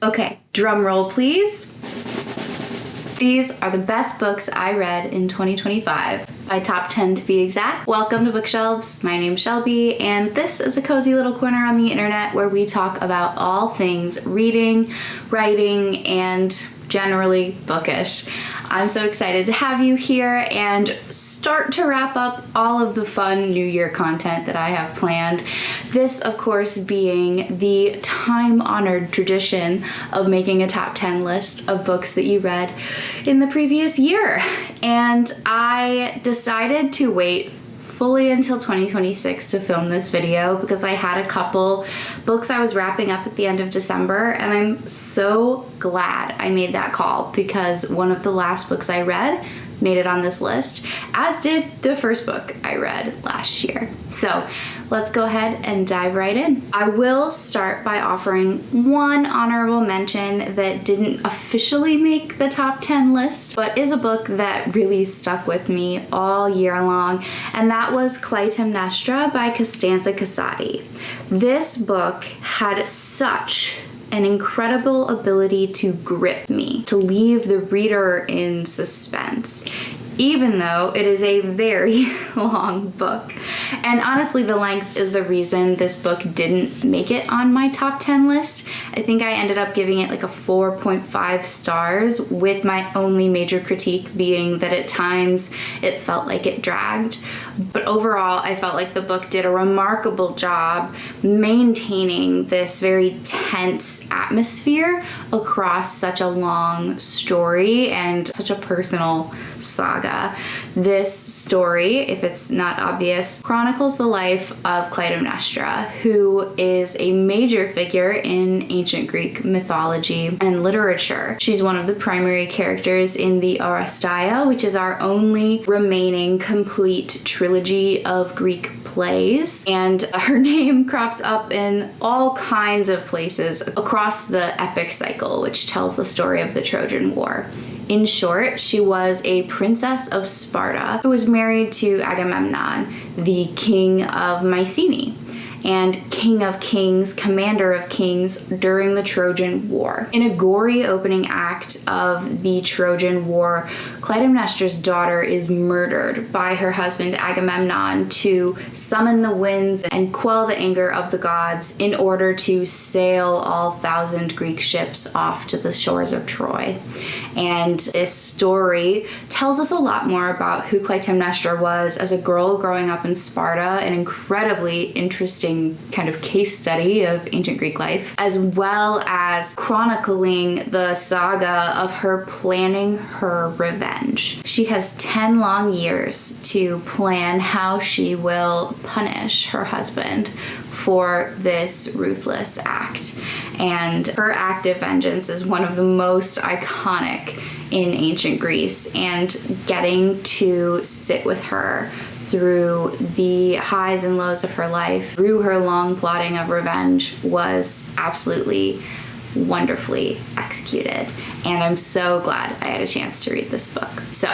Okay, drum roll please. These are the best books I read in 2025, by top 10 to be exact. Welcome to Bookshelves. My name's Shelby, and this is a cozy little corner on the internet where we talk about all things reading, writing, and generally bookish. I'm so excited to have you here and start to wrap up all of the fun New Year content that I have planned. This, of course, being the time-honored tradition of making a top 10 list of books that you read in the previous year. And I decided to wait fully until 2026 to film this video because I had a couple books I was wrapping up at the end of December, and I'm so glad I made that call because one of the last books I read made it on this list, as did the first book I read last year. So let's go ahead and dive right in. I will start by offering one honorable mention that didn't officially make the top 10 list, but is a book that really stuck with me all year long, and that was Clytemnestra by Costanza Casati. This book had such an incredible ability to grip me, to leave the reader in suspense, even though it is a very long book. And honestly, the length is the reason this book didn't make it on my top 10 list. I think I ended up giving it like a 4.5 stars, with my only major critique being that at times it felt like it dragged. But overall, I felt like the book did a remarkable job maintaining this very tense atmosphere across such a long story and such a personal saga. This story, if it's not obvious, chronicles the life of Clytemnestra, who is a major figure in ancient Greek mythology and literature. She's one of the primary characters in the Oresteia, which is our only remaining complete trilogy of Greek plays, and her name crops up in all kinds of places across the epic cycle, which tells the story of the Trojan War. In short, she was a princess of Sparta who was married to Agamemnon, the king of Mycenae, and king of kings, commander of kings during the Trojan War. In a gory opening act of the Trojan War, Clytemnestra's daughter is murdered by her husband Agamemnon to summon the winds and quell the anger of the gods in order to sail all 1,000 Greek ships off to the shores of Troy. And this story tells us a lot more about who Clytemnestra was as a girl growing up in Sparta, an incredibly interesting kind of case study of ancient Greek life, as well as chronicling the saga of her planning her revenge. She has 10 long years to plan how she will punish her husband for this ruthless act. And her act of vengeance is one of the most iconic in ancient Greece, and getting to sit with her through the highs and lows of her life, through her long plotting of revenge, was absolutely wonderfully executed. And I'm so glad I had a chance to read this book. So,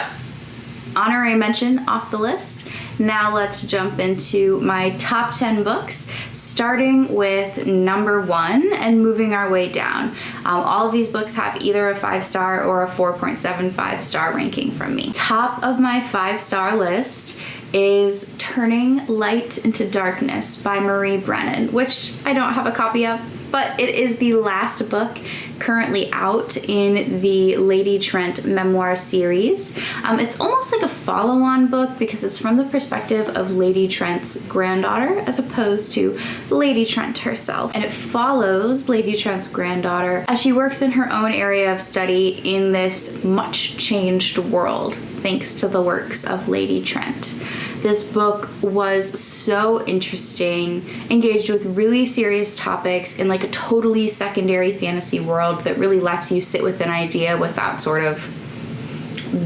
honorary mention off the list. Now let's jump into my top 10 books, starting with number 1 and moving our way down. All of these books have either a 5-star or a 4.75 star ranking from me. Top of my 5-star list is Turning Light into Darkness by Marie Brennan, which I don't have a copy of, but it is the last book currently out in the Lady Trent memoir series. It's almost like a follow-on book because it's from the perspective of Lady Trent's granddaughter as opposed to Lady Trent herself. And it follows Lady Trent's granddaughter as she works in her own area of study in this much changed world, thanks to the works of Lady Trent. This book was so interesting, engaged with really serious topics in like a totally secondary fantasy world that really lets you sit with an idea without sort of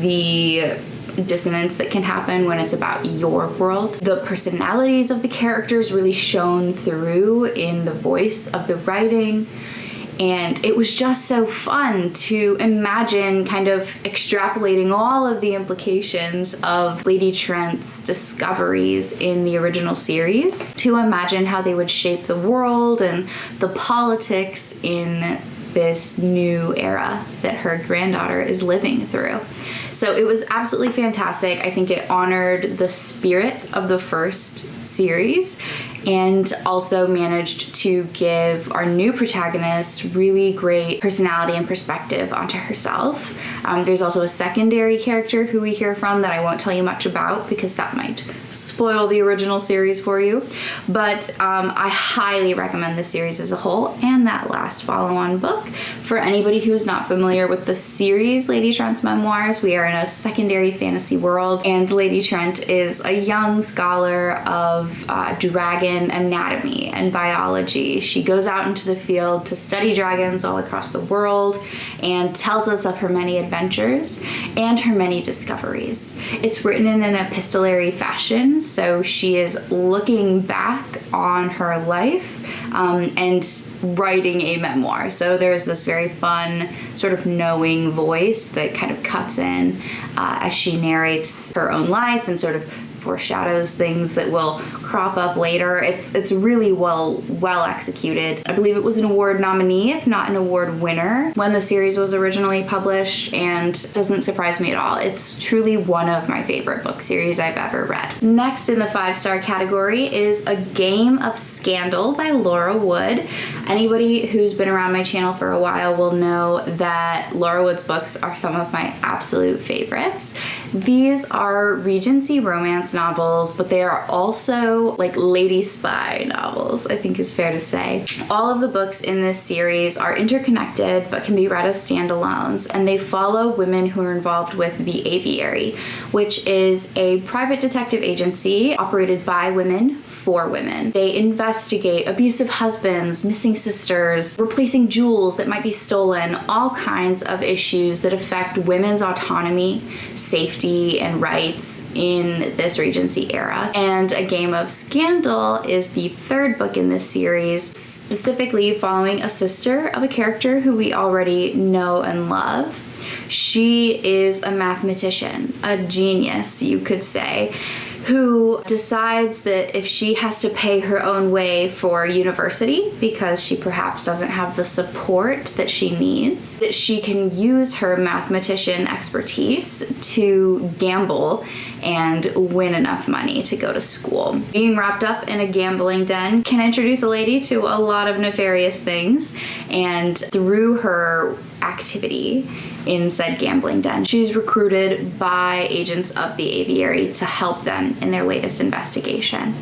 the dissonance that can happen when it's about your world. The personalities of the characters really shone through in the voice of the writing. And it was just so fun to imagine kind of extrapolating all of the implications of Lady Trent's discoveries in the original series to imagine how they would shape the world and the politics in this new era that her granddaughter is living through. So it was absolutely fantastic. I think it honored the spirit of the first series and also managed to give our new protagonist really great personality and perspective onto herself. There's also a secondary character who we hear from that I won't tell you much about because that might spoil the original series for you. But I highly recommend the series as a whole and that last follow-on book. For anybody who is not familiar with the series Lady Trent's Memoirs, we are in a secondary fantasy world, and Lady Trent is a young scholar of dragon anatomy and biology. She goes out into the field to study dragons all across the world and tells us of her many adventures and her many discoveries. It's written in an epistolary fashion, so she is looking back on her life and writing a memoir. So there's this very fun sort of knowing voice that kind of cuts in as she narrates her own life and sort of foreshadows things that will crop up later. It's really well executed. I believe it was an award nominee, if not an award winner, when the series was originally published, and doesn't surprise me at all. It's truly one of my favorite book series I've ever read. Next in the 5-star category is A Game of Scandal by Laura Wood. Anybody who's been around my channel for a while will know that Laura Wood's books are some of my absolute favorites. These are Regency romance novels, but they are also like lady spy novels, I think is fair to say. All of the books in this series are interconnected but can be read as standalones, and they follow women who are involved with the Aviary, which is a private detective agency operated by women for women. They investigate abusive husbands, missing sisters, replacing jewels that might be stolen, all kinds of issues that affect women's autonomy, safety, and rights in this Regency era. And A Game of Scandal is the third book in this series, specifically following a sister of a character who we already know and love. She is a mathematician, a genius, you could say, who decides that if she has to pay her own way for university because she perhaps doesn't have the support that she needs, that she can use her mathematician expertise to gamble and win enough money to go to school. Being wrapped up in a gambling den can introduce a lady to a lot of nefarious things, and through her activity in said gambling den, she's recruited by agents of the Aviary to help them in their latest investigation.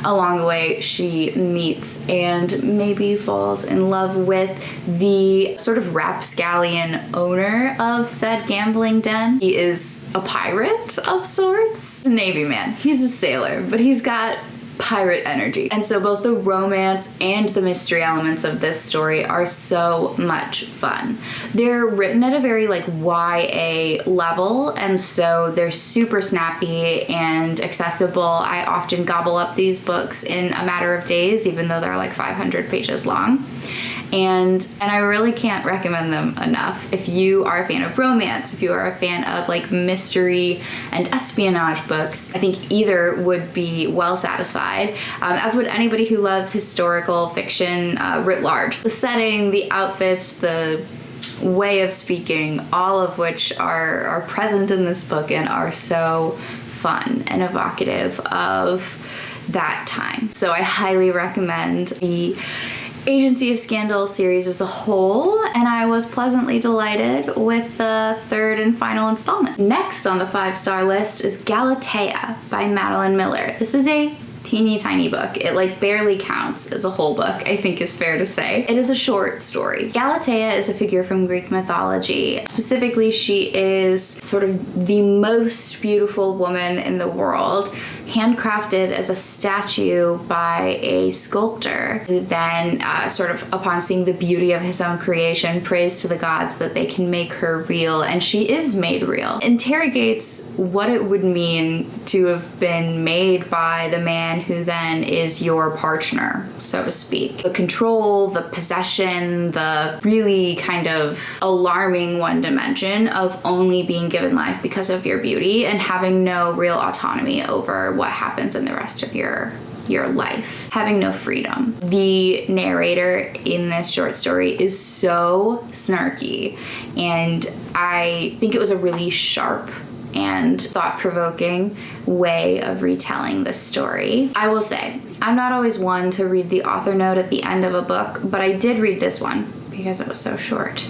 Along the way, she meets and maybe falls in love with the sort of rapscallion owner of said gambling den. He is a pirate of sorts, a Navy man. He's a sailor, but he's got pirate energy. And so both the romance and the mystery elements of this story are so much fun. They're written at a very like YA level, and so they're super snappy and accessible. I often gobble up these books in a matter of days, even though they're like 500 pages long. And I really can't recommend them enough. If you are a fan of romance, if you are a fan of like mystery and espionage books, I think either would be well satisfied, as would anybody who loves historical fiction writ large. The setting, the outfits, the way of speaking, all of which are present in this book and are so fun and evocative of that time. So I highly recommend the Agency of Scandal series as a whole, and I was pleasantly delighted with the third and final installment. Next on the 5-star list is Galatea by Madeline Miller. This is a teeny tiny book. It like barely counts as a whole book, I think is fair to say. It is a short story. Galatea is a figure from Greek mythology. Specifically, she is sort of the most beautiful woman in the world, handcrafted as a statue by a sculptor who then sort of upon seeing the beauty of his own creation prays to the gods that they can make her real, and she is made real. Interrogates what it would mean to have been made by the man who then is your partner, so to speak. The control, the possession, the really kind of alarming one dimension of only being given life because of your beauty and having no real autonomy over what happens in the rest of your your life, having no freedom. The narrator in this short story is so snarky, and I think it was a really sharp and thought-provoking way of retelling this story. I will say, I'm not always one to read the author note at the end of a book, but I did read this one because it was so short.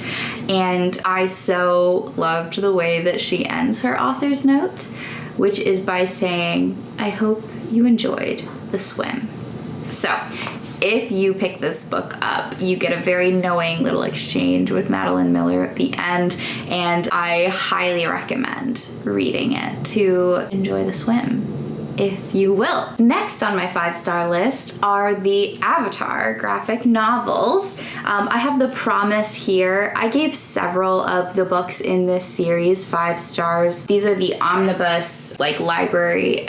And I so loved the way that she ends her author's note, which is by saying, "I hope you enjoyed the swim." So, if you pick this book up, you get a very knowing little exchange with Madeline Miller at the end, and I highly recommend reading it to enjoy the swim, if you will. Next on my 5-star list are the Avatar graphic novels. I have The Promise here. I gave several of the books in this series 5 stars. These are the omnibus, like library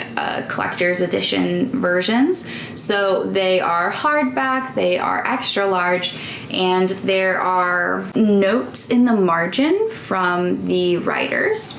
collector's edition versions. So they are hardback, they are extra large, and there are notes in the margin from the writers,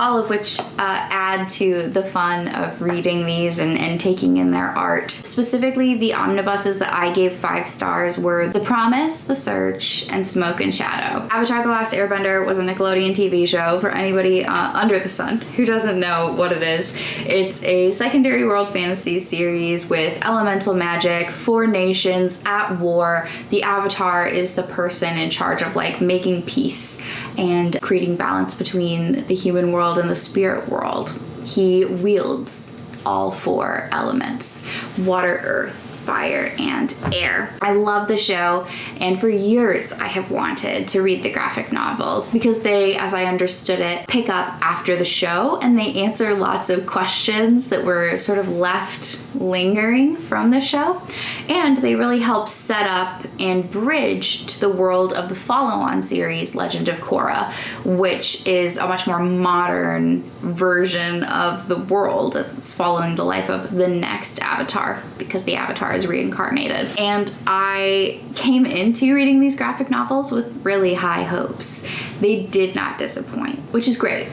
all of which add to the fun of reading these and taking in their art. Specifically, the omnibuses that I gave 5 stars were The Promise, The Search, and Smoke and Shadow. Avatar: The Last Airbender was a Nickelodeon TV show for anybody under the sun who doesn't know what it is. It's a secondary world fantasy series with elemental magic, 4 nations at war. The Avatar is the person in charge of like making peace and creating balance between the human world and the spirit world. He wields all 4 elements: water, earth, fire, and air. I love the show, and for years I have wanted to read the graphic novels because they, as I understood it, pick up after the show and they answer lots of questions that were sort of left lingering from the show, and they really help set up and bridge to the world of the follow-on series Legend of Korra, which is a much more modern version of the world. It's following the life of the next Avatar because the Avatar is reincarnated. And I came into reading these graphic novels with really high hopes. They did not disappoint, which is great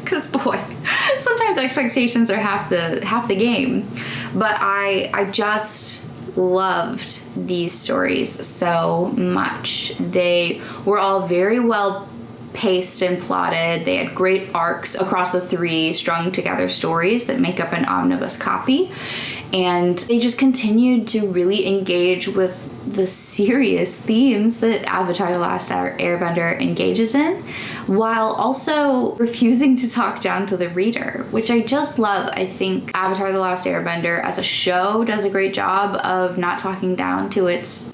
because boy, sometimes expectations are half the game. But I just loved these stories so much. They were all very well paced and plotted. They had great arcs across the 3 strung together stories that make up an omnibus copy. And they just continued to really engage with the serious themes that Avatar: The Last Airbender engages in, while also refusing to talk down to the reader, which I just love. I think Avatar: The Last Airbender as a show does a great job of not talking down to its,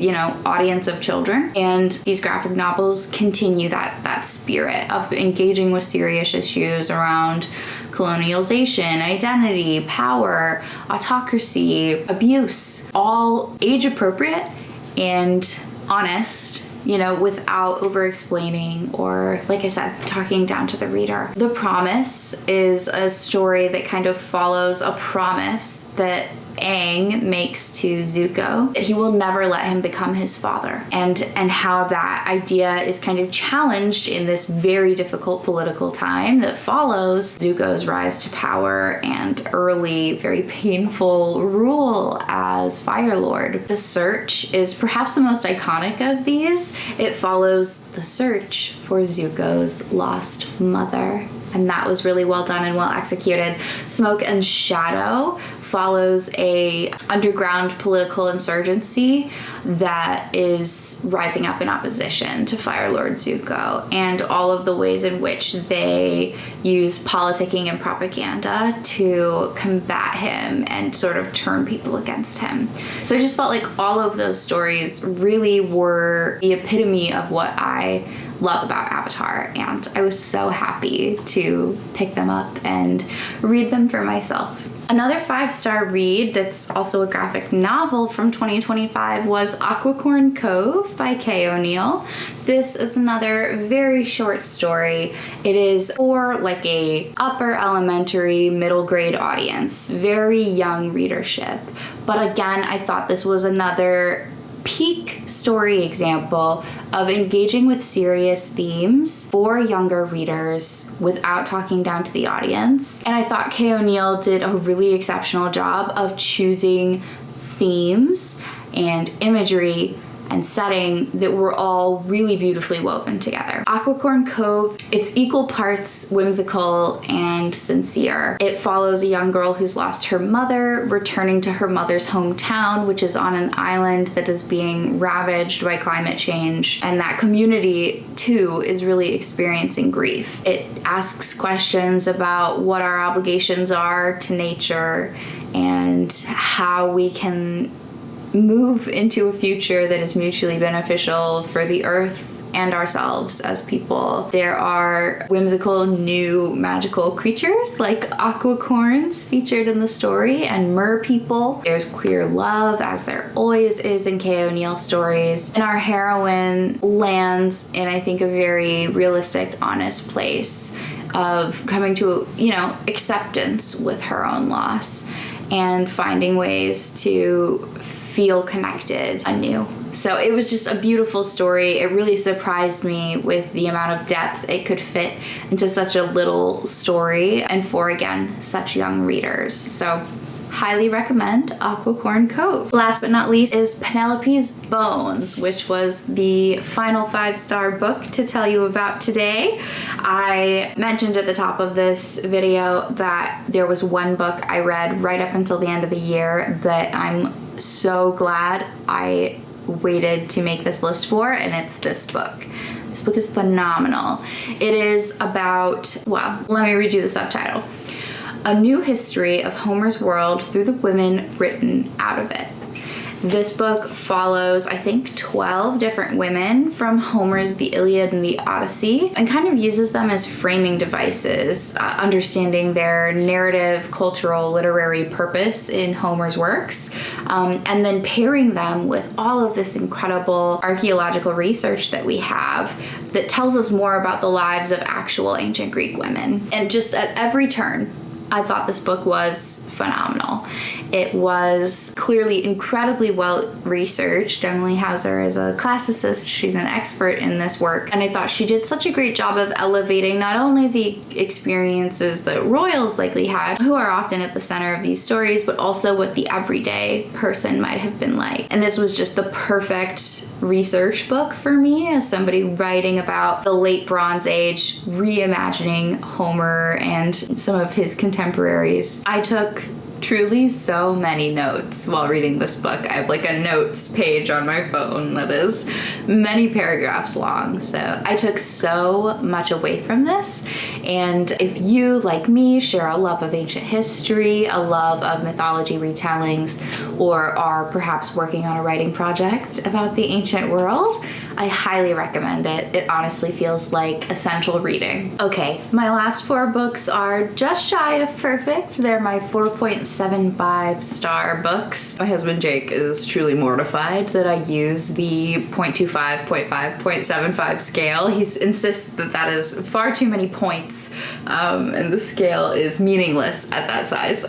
audience of children. And these graphic novels continue that spirit of engaging with serious issues around colonialization, identity, power, autocracy, abuse, all age appropriate and honest, without over-explaining or, like I said, talking down to the reader. The Promise is a story that kind of follows a promise that Aang makes to Zuko, that he will never let him become his father, and how that idea is kind of challenged in this very difficult political time that follows Zuko's rise to power and early, very painful rule as Fire Lord. The Search is perhaps the most iconic of these. It follows the search for Zuko's lost mother, and that was really well done and well executed. Smoke and Shadow follows a underground political insurgency that is rising up in opposition to Fire Lord Zuko, and all of the ways in which they use politicking and propaganda to combat him and sort of turn people against him. So I just felt like all of those stories really were the epitome of what I love about Avatar, and I was so happy to pick them up and read them for myself. Another 5-star read that's also a graphic novel from 2025 was Aquacorn Cove by Kay O'Neill. This is another very short story. It is for like a upper elementary, middle grade audience, very young readership. But again, I thought this was another peak story example of engaging with serious themes for younger readers without talking down to the audience. And I thought Kay O'Neill did a really exceptional job of choosing themes and imagery and setting that were all really beautifully woven together. Aquacorn Cove, it's equal parts whimsical and sincere. It follows a young girl who's lost her mother, returning to her mother's hometown, which is on an island that is being ravaged by climate change. And that community, too, is really experiencing grief. It asks questions about what our obligations are to nature and how we can move into a future that is mutually beneficial for the earth and ourselves as people. There are whimsical new magical creatures like aquacorns featured in the story and mer people. There's queer love, as there always is in Kay O'Neill stories. And our heroine lands in, I think, a very realistic, honest place of coming to, acceptance with her own loss and finding ways to feel connected anew. So it was just a beautiful story. It really surprised me with the amount of depth it could fit into such a little story and for, again, such young readers. So highly recommend Aquacorn Cove. Last but not least is Penelope's Bones, which was the final 5-star book to tell you about today. I mentioned at the top of this video that there was one book I read right up until the end of the year that I'm so glad I waited to make this list for, and it's this book. This book is phenomenal. It is about, well, let me read you the subtitle. A new history of Homer's world through the women written out of it. This book follows, I think, 12 different women from Homer's The Iliad and the Odyssey and kind of uses them as framing devices, understanding their narrative, cultural, literary purpose in Homer's works, and then pairing them with all of this incredible archaeological research that we have that tells us more about the lives of actual ancient Greek women. And just at every turn, I thought this book was phenomenal. It was clearly incredibly well researched. Emily Hauser is a classicist. She's an expert in this work. And I thought she did such a great job of elevating not only the experiences that royals likely had, who are often at the center of these stories, but also what the everyday person might have been like. And this was just the perfect research book for me as somebody writing about the late Bronze Age, reimagining Homer and some of his contemporaries. I took truly so many notes while reading this book. I have like a notes page on my phone that is many paragraphs long. So I took so much away from this. And if you, like me, share a love of ancient history, a love of mythology retellings, or are perhaps working on a writing project about the ancient world, I highly recommend it. It honestly feels like essential reading. Okay, my last 4 books are just shy of perfect. They're my 4.75 star books. My husband Jake is truly mortified that I use the 0.25, 0.5, 0.75 scale. He insists that that is far too many points, and the scale is meaningless at that size.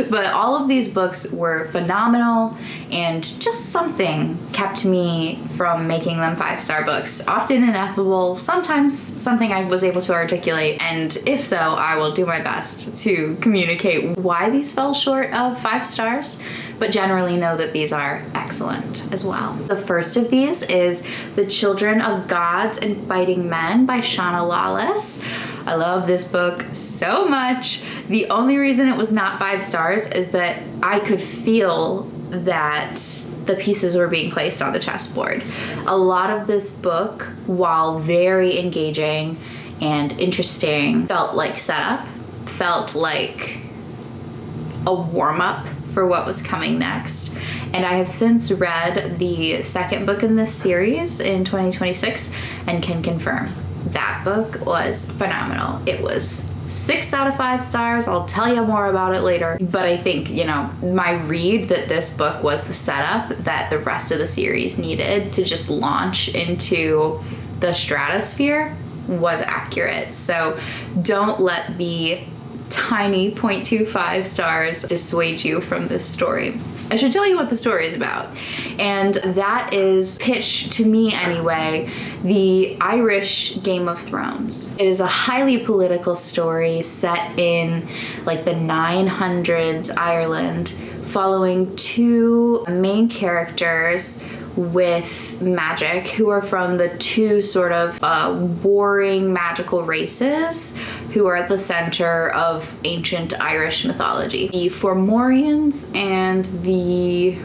But all of these books were phenomenal, and just something kept me from making them 5-star books. Often ineffable, sometimes something I was able to articulate, and if so, I will do my best to communicate why these fell short of 5 stars, but generally know that these are excellent as well. The first of these is The Children of Gods and Fighting Men by Shauna Lawless. I love this book so much. The only reason it was not 5 stars is that I could feel that the pieces were being placed on the chessboard. A lot of this book, while very engaging and interesting, felt like setup, felt like a warm-up for what was coming next. And I have since read the second book in this series in 2026 and can confirm that book was phenomenal. It was 6 out of 5 stars. I'll tell you more about it later. But I think, my read that this book was the setup that the rest of the series needed to just launch into the stratosphere was accurate. So don't let the tiny 0.25 stars dissuade you from this story. I should tell you what the story is about. And that is pitched to me anyway, the Irish Game of Thrones. It is a highly political story set in like the 900s Ireland, following two main characters with magic who are from the two sort of warring magical races who are at the center of ancient Irish mythology. The Fomorians and the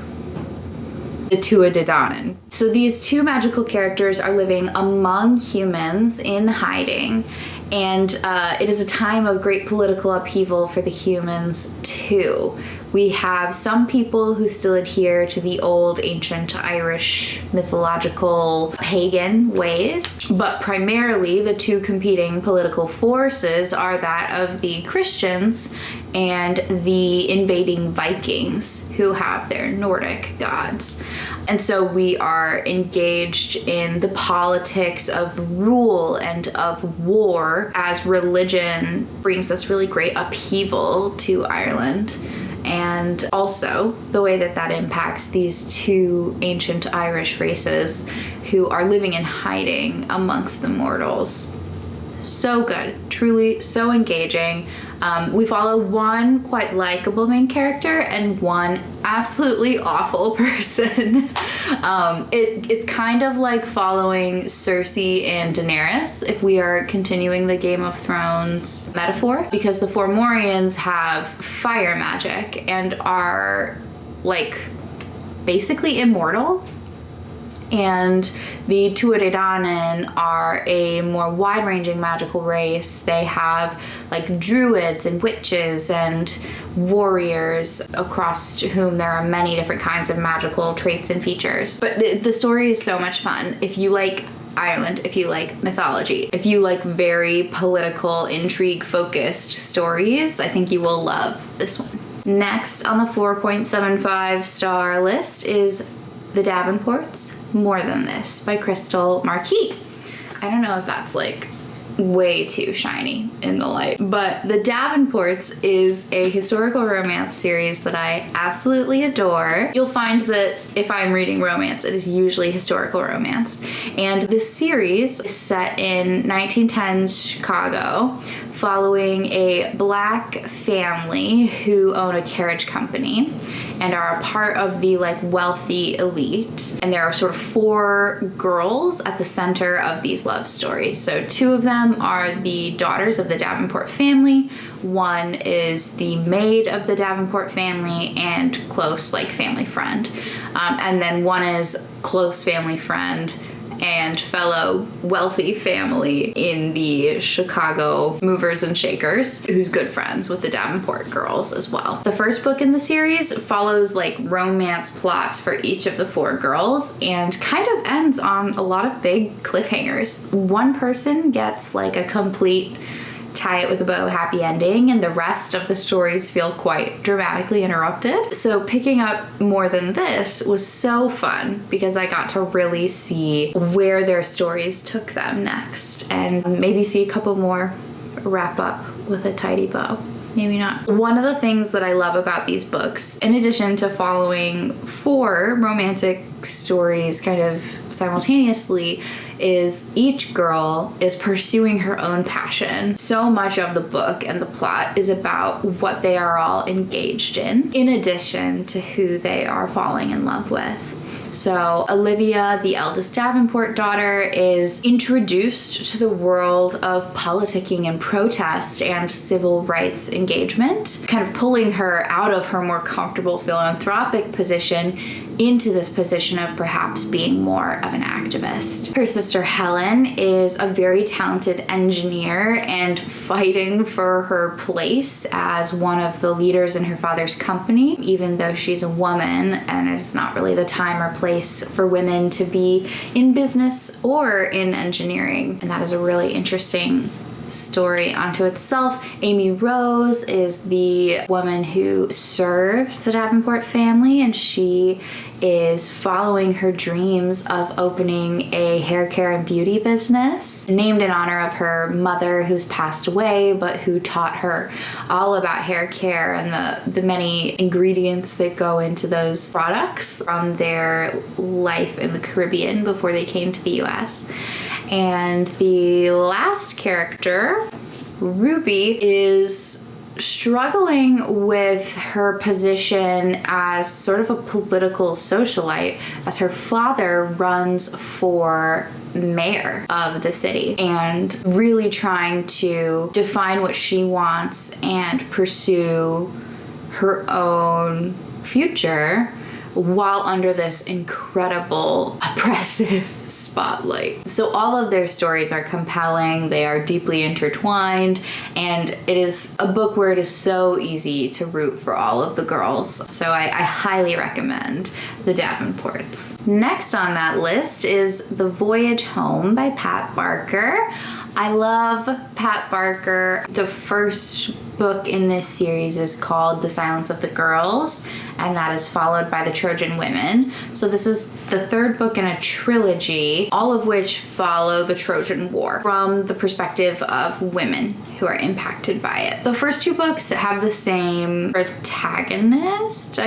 Tuatha Dé Danann. So these two magical characters are living among humans in hiding, and it is a time of great political upheaval for the humans too. We have some people who still adhere to the old ancient Irish mythological pagan ways, but primarily the two competing political forces are that of the Christians and the invading Vikings, who have their Nordic gods. And so we are engaged in the politics of rule and of war as religion brings this really great upheaval to Ireland. And also the way that that impacts these two ancient Irish races who are living in hiding amongst the mortals. So good, truly so engaging. We follow one quite likable main character and one absolutely awful person. It's kind of like following Cersei and Daenerys, if we are continuing the Game of Thrones metaphor, because the Fomorians have fire magic and are like basically immortal. And the Tuatha Dé Danann are a more wide-ranging magical race. They have like druids and witches and warriors, across whom there are many different kinds of magical traits and features. But the story is so much fun. If you like Ireland, if you like mythology, if you like very political, intrigue-focused stories, I think you will love this one. Next on the 4.75 star list is The Davenports, More Than This by Crystal Marquis. I don't know if that's like way too shiny in the light, but The Davenports is a historical romance series that I absolutely adore. You'll find that if I'm reading romance, it is usually historical romance. And this series is set in 1910s Chicago, following a black family who own a carriage company and are a part of the like wealthy elite. And there are sort of four girls at the center of these love stories. So two of them are the daughters of the Davenport family. One is the maid of the Davenport family and close like family friend. And then one is close family friend and fellow wealthy family in the Chicago movers and shakers, who's good friends with the Davenport girls as well. The first book in the series follows like romance plots for each of the four girls and kind of ends on a lot of big cliffhangers. One person gets like a complete tie it with a bow happy ending, and the rest of the stories feel quite dramatically interrupted. So picking up More Than This was so fun because I got to really see where their stories took them next and maybe see a couple more wrap up with a tidy bow. Maybe not. One of the things that I love about these books, in addition to following four romantic stories kind of simultaneously, is each girl is pursuing her own passion. So much of the book and the plot is about what they are all engaged in addition to who they are falling in love with. So Olivia, the eldest Davenport daughter, is introduced to the world of politicking and protest and civil rights engagement, kind of pulling her out of her more comfortable philanthropic position into this position of perhaps being more of an activist. Her sister Helen is a very talented engineer and fighting for her place as one of the leaders in her father's company, even though she's a woman and it's not really the time or place for women to be in business or in engineering. And that is a really interesting story unto itself. Amy Rose is the woman who serves the Davenport family, and she is following her dreams of opening a hair care and beauty business named in honor of her mother who's passed away, but who taught her all about hair care and the many ingredients that go into those products from their life in the Caribbean before they came to the US. And the last character, Ruby, is struggling with her position as sort of a political socialite as her father runs for mayor of the city, and really trying to define what she wants and pursue her own future while under this incredible oppressive spotlight. So all of their stories are compelling, they are deeply intertwined, and it is a book where it is so easy to root for all of the girls. So I highly recommend The Davenports. Next on that list is The Voyage Home by Pat Barker. I love Pat Barker. The first book in this series is called The Silence of the Girls, and that is followed by The Trojan Women. So this is the third book in a trilogy, all of which follow the Trojan War from the perspective of women who are impacted by it. The first two books have the same protagonist,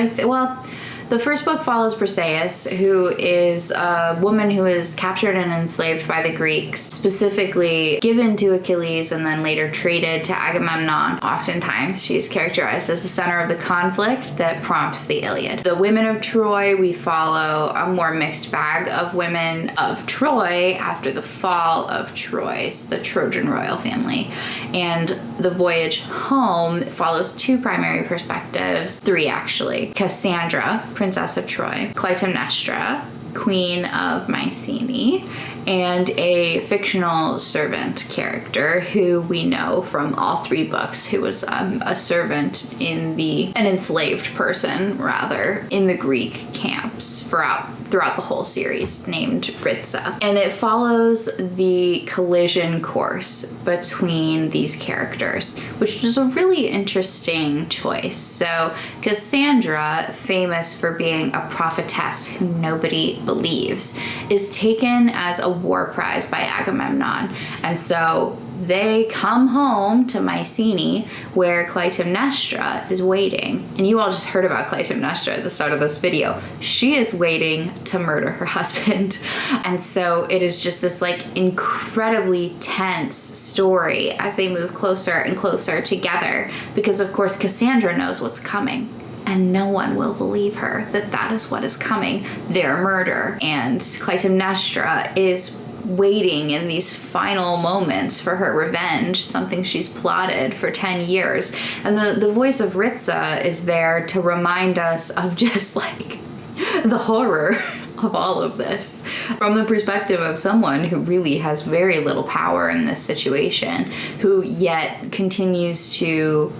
the first book follows Briseis, who is a woman who is captured and enslaved by the Greeks, specifically given to Achilles and then later traded to Agamemnon. Oftentimes, she is characterized as the center of the conflict that prompts the Iliad. The women of Troy, we follow a more mixed bag of women of Troy after the fall of Troy, the Trojan royal family. And The Voyage Home follows two primary perspectives, three actually. Cassandra, Princess of Troy, Clytemnestra, Queen of Mycenae, and a fictional servant character who we know from all three books, who was a servant an enslaved person rather, in the Greek camps throughout the whole series, named Ritza. And it follows the collision course between these characters, which is a really interesting choice. So Cassandra, famous for being a prophetess who nobody believes, is taken as a war prize by Agamemnon. And so they come home to Mycenae, where Clytemnestra is waiting. And you all just heard about Clytemnestra at the start of this video. She is waiting to murder her husband. And so it is just this incredibly tense story as they move closer and closer together, because of course Cassandra knows what's coming. And no one will believe her that is what is coming, their murder. And Clytemnestra is waiting in these final moments for her revenge, something she's plotted for 10 years. And the voice of Ritza is there to remind us of just the horror of all of this from the perspective of someone who really has very little power in this situation, who yet continues to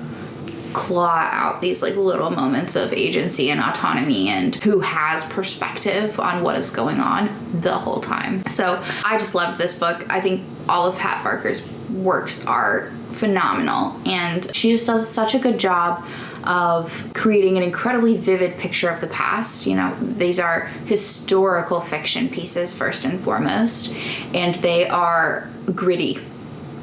claw out these little moments of agency and autonomy, and who has perspective on what is going on the whole time. So I just loved this book. I think all of Pat Barker's works are phenomenal, and she just does such a good job of creating an incredibly vivid picture of the past. These are historical fiction pieces first and foremost, and they are gritty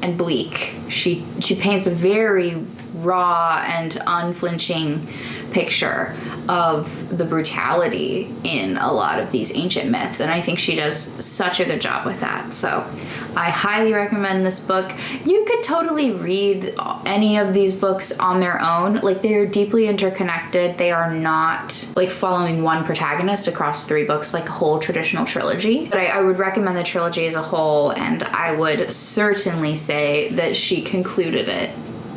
and bleak. She paints a very raw and unflinching picture of the brutality in a lot of these ancient myths, and I think she does such a good job with that. So I highly recommend this book. You could totally read any of these books on their own. They're deeply interconnected. They are not following one protagonist across three books like a whole traditional trilogy, but I would recommend the trilogy as a whole, and I would certainly say that she concluded it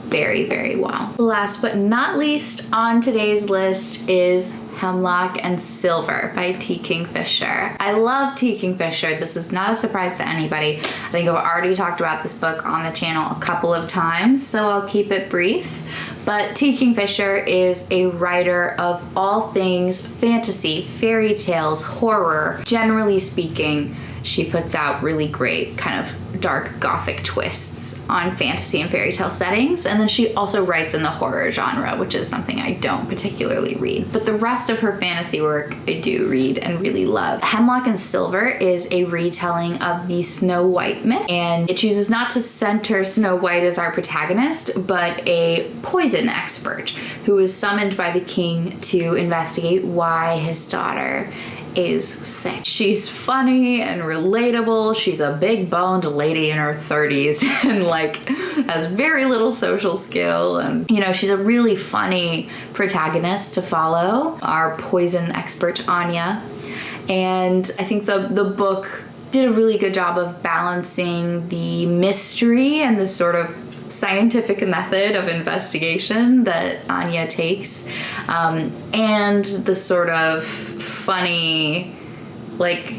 very, very well. Last but not least on today's list is Hemlock and Silver by T. Kingfisher. I love T. Kingfisher. This is not a surprise to anybody. I think I've already talked about this book on the channel a couple of times, so I'll keep it brief. But T. Kingfisher is a writer of all things fantasy, fairy tales, horror. Generally speaking, she puts out really great kind of dark gothic twists on fantasy and fairy tale settings. And then she also writes in the horror genre, which is something I don't particularly read. But the rest of her fantasy work I do read and really love. Hemlock and Silver is a retelling of the Snow White myth, and it chooses not to center Snow White as our protagonist, but a poison expert who is summoned by the king to investigate why his daughter is sick. She's funny and relatable. She's a big boned lady in her 30s and like has very little social skill, and you know, she's a really funny protagonist to follow, our poison expert Anya. And I think the book did a really good job of balancing the mystery and the sort of scientific method of investigation that Anya takes, and the sort of funny, like,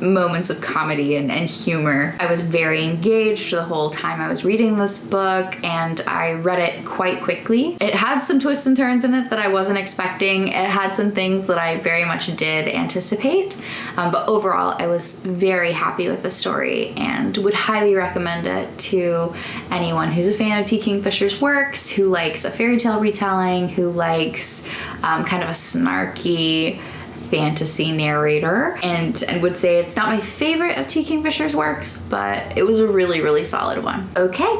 moments of comedy and humor. I was very engaged the whole time I was reading this book, and I read it quite quickly. It had some twists and turns in it that I wasn't expecting. It had some things that I very much did anticipate, but overall I was very happy with the story and would highly recommend it to anyone who's a fan of T. Kingfisher's works, who likes a fairy tale retelling, who likes kind of a snarky fantasy narrator, and would say it's not my favorite of T. Kingfisher's works, but it was a really, really solid one. Okay,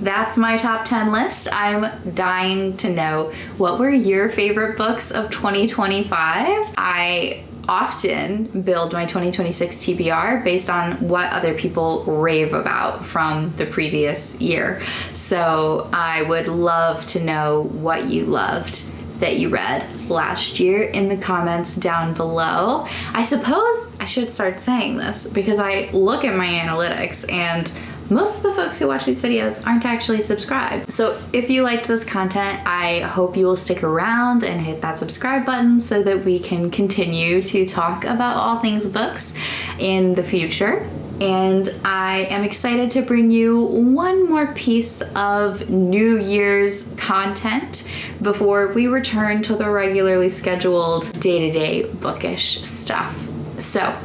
that's my top 10 list. I'm dying to know, what were your favorite books of 2025? I often build my 2026 TBR based on what other people rave about from the previous year. So I would love to know what you loved that you read last year in the comments down below. I suppose I should start saying this because I look at my analytics and most of the folks who watch these videos aren't actually subscribed. So if you liked this content, I hope you will stick around and hit that subscribe button so that we can continue to talk about all things books in the future. And I am excited to bring you one more piece of New Year's content before we return to the regularly scheduled day-to-day bookish stuff. So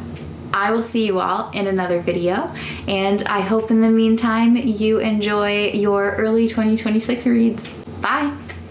I will see you all in another video, and I hope in the meantime you enjoy your early 2026 reads. Bye!